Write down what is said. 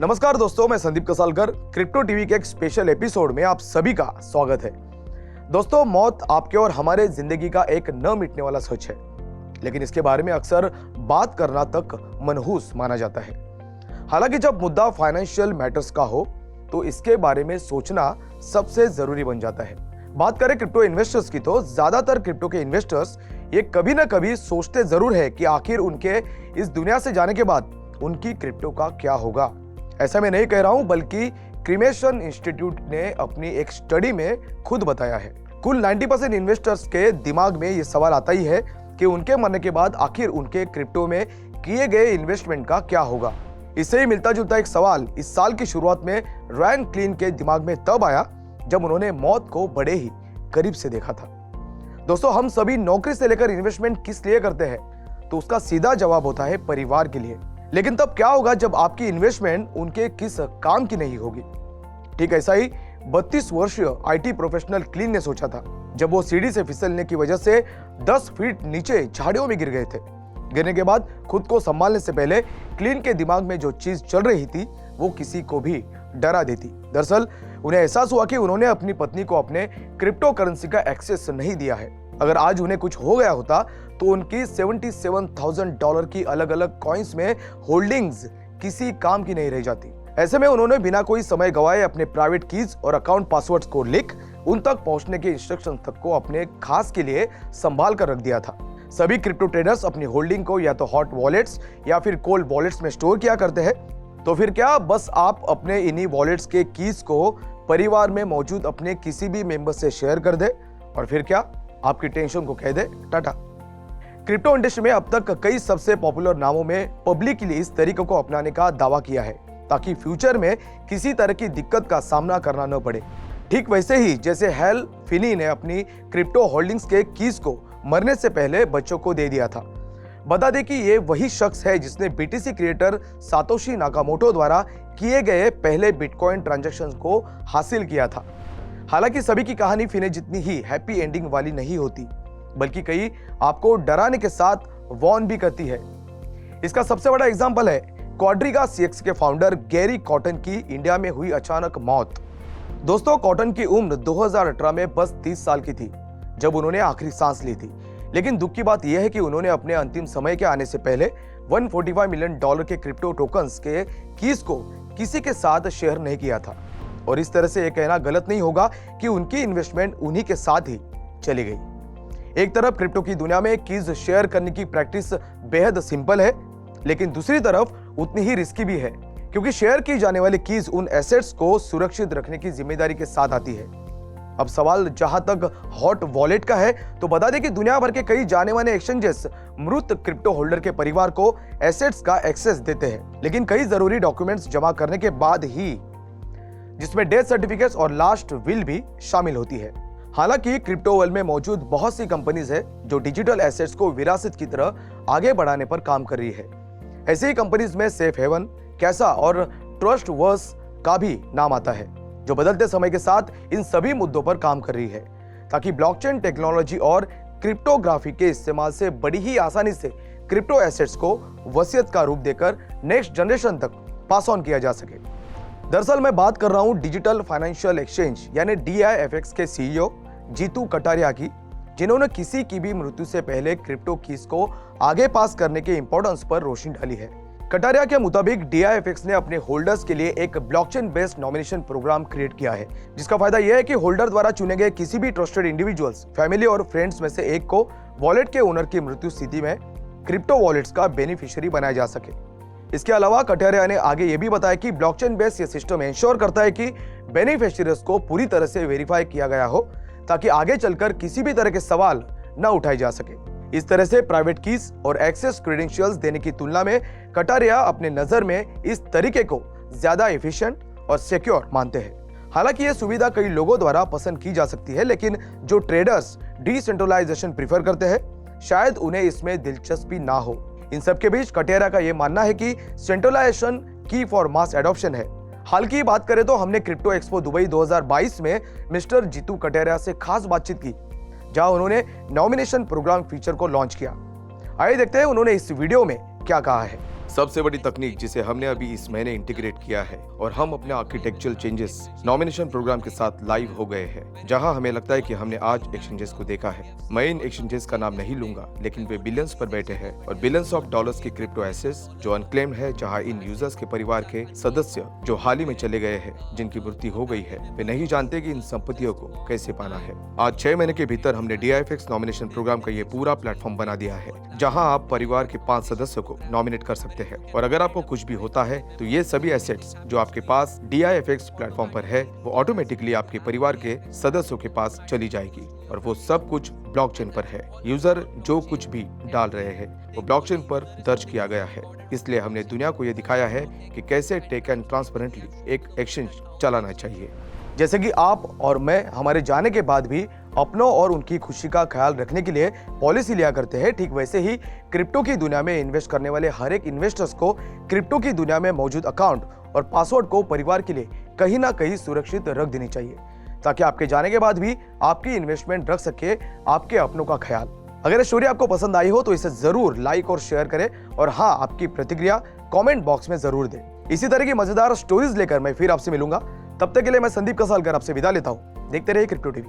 नमस्कार दोस्तों, मैं संदीप कसालकर। क्रिप्टो टीवी के एक स्पेशल एपिसोड में आप सभी का स्वागत है। दोस्तों, मौत आपके और हमारे जिंदगी का एक न मिटने वाला सच है, लेकिन इसके बारे में अक्सर बात करना तक मनहूस माना जाता है। हालांकि जब मुद्दा फाइनेंशियल मैटर्स का हो तो इसके बारे में सोचना सबसे जरूरी बन जाता है। बात करें क्रिप्टो इन्वेस्टर्स की, तो ज्यादातर क्रिप्टो के इन्वेस्टर्स ये कभी ना कभी सोचते जरूर है कि आखिर उनके इस दुनिया से जाने के बाद उनकी क्रिप्टो का क्या होगा। ऐसा मैं नहीं कह रहा हूं, बल्कि क्रिमेशन इंस्टीट्यूट ने अपनी एक स्टडी में खुद बताया है। कुल 90% इन्वेस्टर्स के दिमाग में यह सवाल आता ही है कि उनके मरने के बाद आखिर उनके क्रिप्टो में किए गए इन्वेस्टमेंट का क्या होगा। इससे ही मिलता जुलता एक सवाल इस साल की शुरुआत में रैन क्लीन के दिमाग में तब आया जब उन्होंने मौत को बड़े ही करीब से देखा था। दोस्तों, हम सभी नौकरी से लेकर इन्वेस्टमेंट किस लिए करते हैं, तो उसका सीधा जवाब होता है परिवार के लिए। लेकिन तब क्या होगा जब आपकी इन्वेस्टमेंट उनके किस काम की नहीं होगी। ठीक ऐसा ही 32 वर्षीय आईटी प्रोफेशनल क्लीन ने सोचा था जब वो सीढ़ी से फिसलने की वजह से 10 फीट नीचे झाड़ियों में गिर गए थे। गिरने के बाद खुद को संभालने से पहले क्लीन के दिमाग में जो चीज चल रही थी वो किसी को भी डरा देती। दरअसल उन्हें एहसास हुआ कि उन्होंने अपनी पत्नी को अपने क्रिप्टो करेंसी का एक्सेस नहीं दिया है। अगर आज उन्हें कुछ हो गया होता तो उनकी $77,000 की अलग अलग कॉइन्स में होल्डिंग्स किसी काम की नहीं रह जाती। ऐसे में उन्होंने बिना कोई समय गवाए अपने प्राइवेट कीज और अकाउंट पासवर्ड्स को लिख उन तक पहुंचने के इंस्ट्रक्शन तक को अपने खास के लिए संभाल कर रख दिया था। सभी क्रिप्टो ट्रेडर्स अपनी होल्डिंग को या तो हॉट वॉलेट्स या फिर कोल्ड वॉलेट्स में स्टोर किया करते हैं। तो फिर क्या बस आप अपने इन्हीं वॉलेट्स के कीज को परिवार में मौजूद अपने किसी भी मेंबर से शेयर कर दे और फिर क्या आपकी टेंशन को कह दे टाटा। क्रिप्टो इंडस्ट्री में अब तक कई सबसे पॉपुलर नामों में पब्लिकली इस तरीके को अपनाने का दावा किया है ताकि फ्यूचर में किसी तरह की दिक्कत का सामना करना न पड़े। ठीक वैसे ही जैसे हेल फिनी ने अपनी क्रिप्टो होल्डिंग्स के कीज को मरने से पहले बच्चों को दे दिया था। बता दें कि ये वही शख्स है जिसने बीटीसी क्रिएटर सातोशी नाकामोटो द्वारा किए गए पहले बिटकॉइन ट्रांजैक्शन को हासिल किया था। हालांकि सभी की कहानी फिने जितनी ही हैप्पी एंडिंग वाली नहीं होती, बल्कि कई आपको डराने के साथ वॉर्न भी करती है। इसका सबसे बड़ा एग्जांपल है क्वाड्रिगा सीएक्स के फाउंडर गैरी कॉटन की इंडिया में हुई अचानक मौत। दोस्तों, कॉटन की उम्र 2018 में बस 30 साल की थी जब उन्होंने आखिरी सांस ली थी। लेकिन दुख की बात यह है कि उन्होंने अपने अंतिम समय के आने से पहले $145 मिलियन के क्रिप्टो टोकन्स के कीज को किसी के साथ शेयर नहीं किया था। और इस तरह से यह कहना गलत नहीं होगा कि उनकी इन्वेस्टमेंट उन्हीं के साथ ही चली गई। एक तरफ क्रिप्टो की दुनिया में कीज शेयर करने की प्रैक्टिस बेहद सिंपल है, लेकिन दूसरी तरफ उतनी ही रिस्की भी है, क्योंकि शेयर की जाने वाली कीज उन एसेट्स को सुरक्षित रखने की जिम्मेदारी के साथ आती है। अब सवाल जहां तक हॉट वॉलेट का है, तो बता दें कि दुनिया भर के कई जाने माने एक्सचेंजेस मृत क्रिप्टो होल्डर के परिवार को एसेट्स का एक्सेस देते हैं, लेकिन कई जरूरी डॉक्यूमेंट्स जमा करने के बाद ही, जिसमें डेथ सर्टिफिकेट्स और लास्ट विल भी शामिल होती है। हालांकि क्रिप्टो वर्ल्ड में मौजूद बहुत सी कंपनीज है जो डिजिटल एसेट्स को विरासत की तरह आगे बढ़ाने पर काम कर रही है। ऐसी ही कंपनीज में सेफ हेवन, कैसा और ट्रस्ट वर्स का भी नाम आता है, जो बदलते समय के साथ इन सभी मुद्दों पर काम कर रही है ताकि ब्लॉकचेन टेक्नोलॉजी और क्रिप्टोग्राफी के इस्तेमाल से बड़ी ही आसानी से क्रिप्टो एसेट्स को वसीयत का रूप देकर नेक्स्ट जनरेशन तक पास ऑन किया जा सके। दरअसल मैं बात कर रहा हूं डिजिटल फाइनेंशियल एक्सचेंज यानी DIFX के CEO जीतू कटारिया की, जिन्होंने किसी की भी मृत्यु से पहले क्रिप्टो कीज को आगे पास करने के इंपॉर्टेंस पर रोशनी डाली है। कटारिया के मुताबिक DIFX ने अपने होल्डर्स के लिए एक blockchain based nomination program create किया है, जिसका फायदा यह है कि होल्डर द्वारा चुने गए किसी भी ट्रस्टेड इंडिविजुअल्स, फैमिली और फ्रेंड्स में से एक को वॉलेट के ओनर की मृत्यु स्थिति में क्रिप्टो वॉलेट्स का बेनिफिशियरी बनाया जा सके। इसके अलावा कटारिया ने आगे यह भी बताया कि ब्लॉकचेन बेस्ड यह सिस्टम इंश्योर करता है कि बेनिफिशियरीज को पूरी तरह से वेरीफाई किया गया हो ताकि आगे चलकर किसी भी तरह के सवाल न उठाए जा सके। इस तरह से प्राइवेट कीज और एक्सेस क्रेडेंशियल्स देने की तुलना में कटारिया अपने नजर में इस तरीके को ज्यादा एफिशिएंट और सिक्योर मानते हैं। हालांकि यह सुविधा कई लोगों द्वारा पसंद की जा सकती है, लेकिन जो ट्रेडर्स डिसेंट्रलाइजेशन प्रीफर करते हैं शायद उन्हें इसमें दिलचस्पी ना हो। इन सब के बीच कटारिया का यह मानना है कि सेंट्रलाइजेशन की फॉर मास एडॉप्शन है। हाल की बात करें तो हमने क्रिप्टो एक्सपो दुबई 2022 में मिस्टर जीतू कटारिया से खास बातचीत की, जहां उन्होंने नॉमिनेशन प्रोग्राम फीचर को लॉन्च किया। आइए देखते हैं उन्होंने इस वीडियो में क्या कहा है। सबसे बड़ी तकनीक जिसे हमने अभी इस महीने इंटीग्रेट किया है और हम अपने आर्किटेक्चरल चेंजेस नॉमिनेशन प्रोग्राम के साथ लाइव हो गए हैं, जहां हमें लगता है कि हमने आज एक्सचेंजेस को देखा है। मैं इन एक्सचेंजेस का नाम नहीं लूंगा, लेकिन वे बिलियंस पर बैठे हैं और बिलियंस ऑफ डॉलर्स की क्रिप्टो एसेट्स जो अनक्लेम्ड है, जहां इन यूजर्स के परिवार के सदस्य जो हाल ही में चले गए हैं, जिनकी मृत्यु हो गई है, वे नहीं जानते कि इन संपत्तियों को कैसे पाना है। आज 6 महीने के भीतर हमने DIFX नॉमिनेशन प्रोग्राम का ये पूरा प्लेटफॉर्म बना दिया है, जहां आप परिवार के 5 सदस्यों को नॉमिनेट कर सकते हैं और अगर आपको कुछ भी होता है तो ये सभी एसेट्स जो आपके पास DIFX प्लेटफॉर्म पर है वो ऑटोमेटिकली आपके परिवार के सदस्यों के पास चली जाएगी और वो सब कुछ ब्लॉकचेन पर है। यूजर जो कुछ भी डाल रहे हैं वो ब्लॉकचेन पर दर्ज किया गया है। इसलिए हमने दुनिया को ये दिखाया है कि कैसे टेक एंड ट्रांसपेरेंटली एक एक्सचेंज चलाना चाहिए। जैसे कि आप और मैं हमारे जाने के बाद भी अपनों और उनकी खुशी का ख्याल रखने के लिए पॉलिसी लिया करते हैं, ठीक वैसे ही क्रिप्टो की दुनिया में इन्वेस्ट करने वाले हर एक इन्वेस्टर्स को क्रिप्टो की दुनिया में मौजूद अकाउंट और पासवर्ड को परिवार के लिए कहीं ना कहीं सुरक्षित रख देनी चाहिए, ताकि आपके जाने के बाद भी आपकी इन्वेस्टमेंट रख सके आपके अपनों का ख्याल। अगर ये स्टोरी आपको पसंद आई हो तो इसे जरूर लाइक और शेयर करें और हाँ, आपकी प्रतिक्रिया कमेंट बॉक्स में जरूर दें। इसी तरह की मजेदार स्टोरीज लेकर मैं फिर आपसे मिलूंगा। तब तक के लिए मैं संदीप कसालकर आपसे विदा लेता हूं। देखते रहिए क्रिप्टो टीवी।